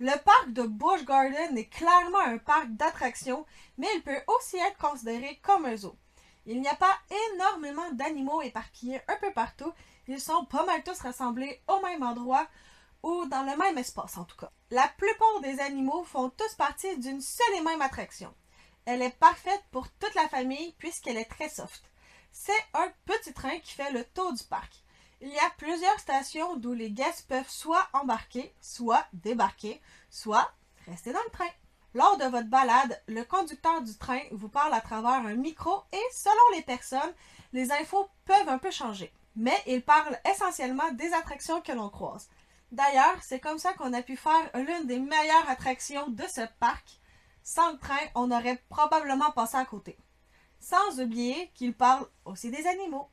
Le parc de Busch Garden est clairement un parc d'attractions, mais il peut aussi être considéré comme un zoo. Il n'y a pas énormément d'animaux éparpillés un peu partout, ils sont pas mal tous rassemblés au même endroit ou dans le même espace en tout cas. La plupart des animaux font tous partie d'une seule et même attraction. Elle est parfaite pour toute la famille puisqu'elle est très soft. C'est un petit train qui fait le tour du parc. Il y a plusieurs stations d'où les guests peuvent soit embarquer, soit débarquer, soit rester dans le train. Lors de votre balade, le conducteur du train vous parle à travers un micro et selon les personnes, les infos peuvent un peu changer. Mais il parle essentiellement des attractions que l'on croise. D'ailleurs, c'est comme ça qu'on a pu faire l'une des meilleures attractions de ce parc. Sans le train, on aurait probablement passé à côté. Sans oublier qu'il parle aussi des animaux.